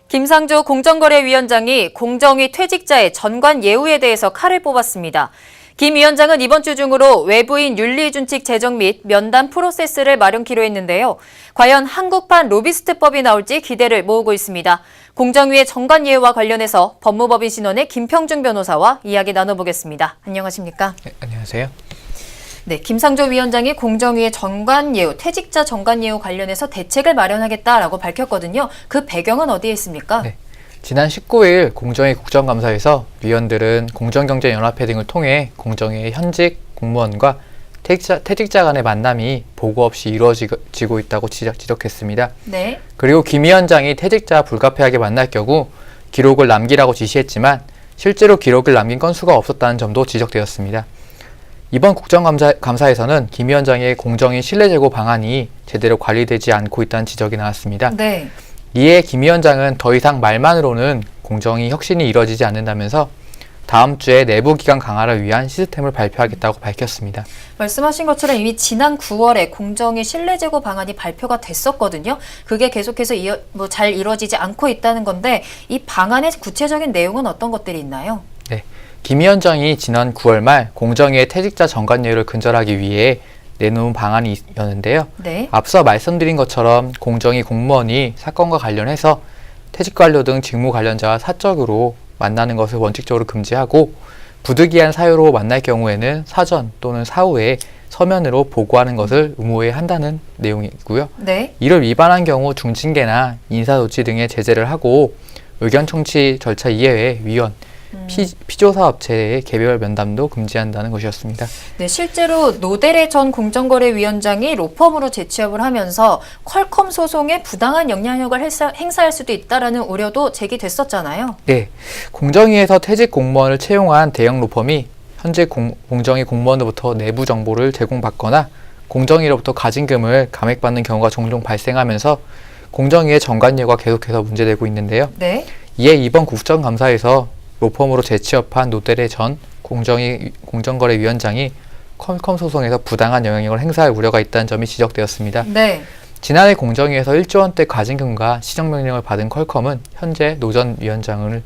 김상조 공정거래위원장이 공정위 퇴직자의 전관 예우에 대해서 칼을 뽑았습니다. 김 위원장은 이번 주 중으로 외부인 윤리준칙 제정 및 면담 프로세스를 마련키로 했는데요. 과연 한국판 로비스트법이 나올지 기대를 모으고 있습니다. 공정위의 전관 예우와 관련해서 법무법인 신원의 김평중 변호사와 이야기 나눠보겠습니다. 안녕하십니까? 네, 안녕하세요. 네, 김상조 위원장이 공정위의 전관 예우, 퇴직자 전관 예우 관련해서 대책을 마련하겠다라고 밝혔거든요. 그 배경은 어디에 있습니까? 네, 지난 19일 공정위 국정감사에서 위원들은 공정경제연합회 등을 통해 공정위의 현직 공무원과 퇴직자 간의 만남이 보고 없이 이루어지고 있다고 지적했습니다. 네. 그리고 김 위원장이 퇴직자 불가피하게 만날 경우 기록을 남기라고 지시했지만 실제로 기록을 남긴 건수가 없었다는 점도 지적되었습니다. 이번 국정감사에서는 김 위원장의 공정위 신뢰제고 방안이 제대로 관리되지 않고 있다는 지적이 나왔습니다. 네. 이에 김 위원장은 더 이상 말만으로는 공정위 혁신이 이뤄지지 않는다면서 다음 주에 내부 기관 강화를 위한 시스템을 발표하겠다고 밝혔습니다. 말씀하신 것처럼 이미 지난 9월에 공정위 신뢰제고 방안이 발표가 됐었거든요. 그게 계속해서 잘 이루어지지 않고 있다는 건데 이 방안의 구체적인 내용은 어떤 것들이 있나요? 네, 김 위원장이 지난 9월 말 공정위의 퇴직자 전관 예우를 근절하기 위해 내놓은 방안이었는데요. 네. 앞서 말씀드린 것처럼 공정위 공무원이 사건과 관련해서 퇴직 완료 등 직무 관련자와 사적으로 만나는 것을 원칙적으로 금지하고 부득이한 사유로 만날 경우에는 사전 또는 사후에 서면으로 보고하는 것을 의무화해야 한다는 내용이고요. 네. 이를 위반한 경우 중징계나 인사조치 등의 제재를 하고 의견 청취 절차 이외에 위원, 피조사 업체의 개별 면담도 금지한다는 것이었습니다. 네, 실제로 노대래 전 공정거래위원장이 로펌으로 재취업을 하면서 퀄컴 소송에 부당한 영향력을 행사할 수도 있다라는 우려도 제기됐었잖아요. 네, 공정위에서 퇴직 공무원을 채용한 대형 로펌이 현재 공정위 공무원으로부터 내부 정보를 제공받거나 공정위로부터 가진금을 감액받는 경우가 종종 발생하면서 공정위의 전관예우가 계속해서 문제되고 있는데요. 네. 이에 이번 국정감사에서 로펌으로 재취업한 노대래 전 공정거래위원장이 퀄컴 소송에서 부당한 영향력을 행사할 우려가 있다는 점이 지적되었습니다. 네. 지난해 공정위에서 1조 원대 가진금과 시정명령을 받은 퀄컴은 현재 노 전 위원장을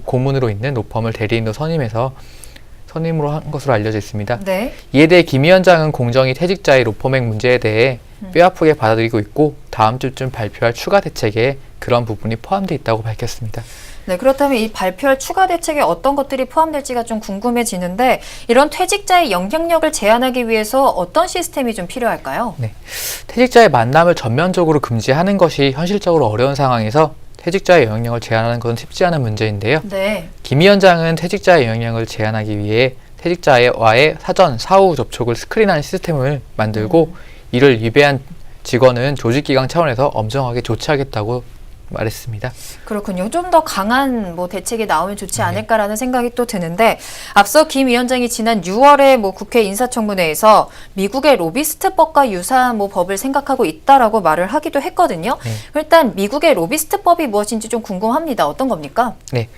고문으로 있는 로펌을 대리인으로 선임으로 한 것으로 알려져 있습니다. 네. 이에 대해 김 위원장은 공정위 퇴직자의 로펌액 문제에 대해 뼈아프게 받아들이고 있고 다음 주쯤 발표할 추가 대책에 그런 부분이 포함되어 있다고 밝혔습니다. 네, 그렇다면 이 발표할 추가 대책에 어떤 것들이 포함될지가 좀 궁금해지는데 이런 퇴직자의 영향력을 제한하기 위해서 어떤 시스템이 좀 필요할까요? 네, 퇴직자의 만남을 전면적으로 금지하는 것이 현실적으로 어려운 상황에서 퇴직자의 영향력을 제한하는 것은 쉽지 않은 문제인데요. 네. 김 위원장은 퇴직자의 영향력을 제한하기 위해 퇴직자와의 사전, 사후 접촉을 스크린하는 시스템을 만들고 이를 위배한 직원은 조직기강 차원에서 엄정하게 조치하겠다고 말했습니다. 그렇군요. 좀 더 강한 대책이 나오면 좋지 않을까라는 생각이 또 드는데 앞서 김 위원장이 지난 6월에 국회 인사청문회에서 미국의 로비스트법과 유사한 법을 생각하고 있다라고 말을 하기도 했거든요. 네. 일단 미국의 로비스트법이 무엇인지 좀 궁금합니다. 어떤 겁니까? 네,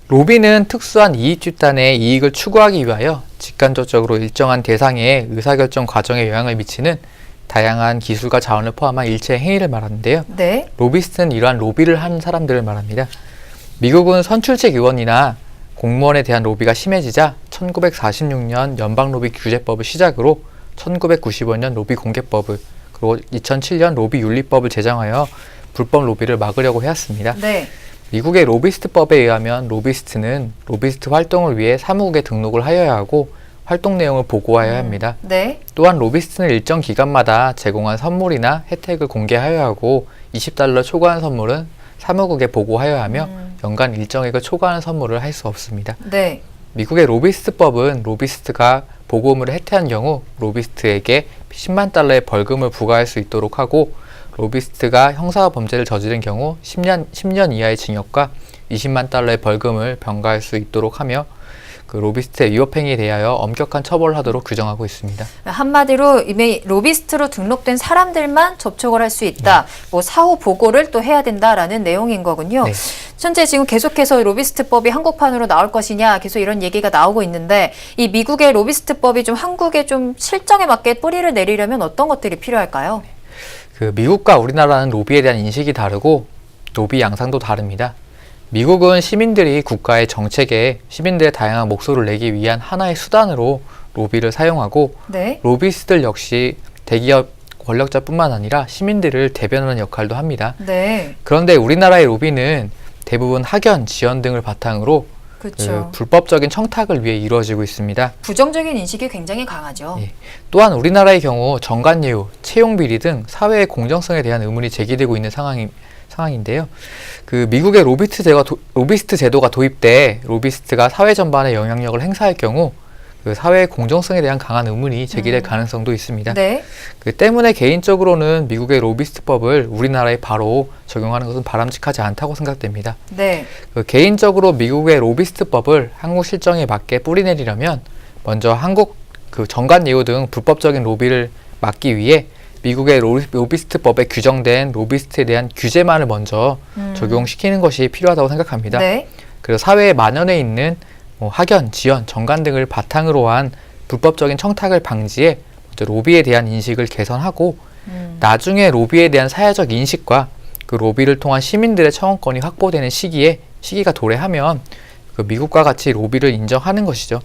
로비는 특수한 이익 집단의 이익을 추구하기 위하여 직간접적으로 일정한 대상의 의사결정 과정에 영향을 미치는 다양한 기술과 자원을 포함한 일체의 행위를 말하는데요. 네. 로비스트는 이러한 로비를 하는 사람들을 말합니다. 미국은 선출직 의원이나 공무원에 대한 로비가 심해지자 1946년 연방로비 규제법을 시작으로 1995년 로비공개법을 그리고 2007년 로비윤리법을 제정하여 불법 로비를 막으려고 해왔습니다. 네. 미국의 로비스트법에 의하면 로비스트는 로비스트 활동을 위해 사무국에 등록을 하여야 하고 활동 내용을 보고해야 합니다. 네. 또한 로비스트는 일정 기간마다 제공한 선물이나 혜택을 공개하여야 하고 $20 초과한 선물은 사무국에 보고하여야 하며 연간 일정액을 초과하는 선물을 할 수 없습니다. 네. 미국의 로비스트법은 로비스트가 보고 의무를 해태한 경우 로비스트에게 $100,000의 벌금을 부과할 수 있도록 하고 로비스트가 형사 범죄를 저지른 경우 10년 이하의 징역과 $200,000의 벌금을 병가할 수 있도록 하며 그 로비스트의 위법행위에 대하여 엄격한 처벌을 하도록 규정하고 있습니다. 한마디로 이미 로비스트로 등록된 사람들만 접촉을 할 수 있다. 사후 보고를 또 해야 된다라는 내용인 거군요. 네. 현재 지금 계속해서 로비스트법이 한국판으로 나올 것이냐 계속 이런 얘기가 나오고 있는데 이 미국의 로비스트법이 좀 한국에 좀 실정에 맞게 뿌리를 내리려면 어떤 것들이 필요할까요? 그 미국과 우리나라는 로비에 대한 인식이 다르고 로비 양상도 다릅니다. 미국은 시민들이 국가의 정책에 시민들의 다양한 목소리를 내기 위한 하나의 수단으로 로비를 사용하고 네. 로비스트들 역시 대기업 권력자뿐만 아니라 시민들을 대변하는 역할도 합니다. 네. 그런데 우리나라의 로비는 대부분 학연, 지연 등을 바탕으로 그렇죠. 불법적인 청탁을 위해 이루어지고 있습니다. 부정적인 인식이 굉장히 강하죠. 예. 또한 우리나라의 경우 정관예우, 채용비리 등 사회의 공정성에 대한 의문이 제기되고 있는 상황인데요. 미국의 로비스트 제도가 도입돼 로비스트가 사회 전반에 영향력을 행사할 경우 사회의 공정성에 대한 강한 의문이 제기될 가능성도 있습니다. 네. 때문에 개인적으로는 미국의 로비스트법을 우리나라에 바로 적용하는 것은 바람직하지 않다고 생각됩니다. 네. 개인적으로 미국의 로비스트법을 한국 실정에 맞게 뿌리내리려면 먼저 한국 정관예우 등 불법적인 로비를 막기 위해 미국의 로비스트법에 규정된 로비스트에 대한 규제만을 먼저 적용시키는 것이 필요하다고 생각합니다. 네. 그리고 사회에 만연해 있는 학연, 지연, 정관 등을 바탕으로 한 불법적인 청탁을 방지해 로비에 대한 인식을 개선하고 나중에 로비에 대한 사회적 인식과 로비를 통한 시민들의 청원권이 확보되는 시기가 도래하면 미국과 같이 로비를 인정하는 것이죠.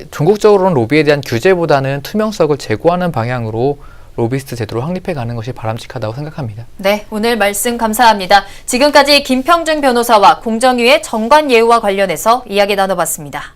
전국적으로는 로비에 대한 규제보다는 투명성을 제고하는 방향으로 로비스트 제도를 확립해 가는 것이 바람직하다고 생각합니다. 네, 오늘 말씀 감사합니다. 지금까지 김평중 변호사와 공정위의 정관예우와 관련해서 이야기 나눠봤습니다.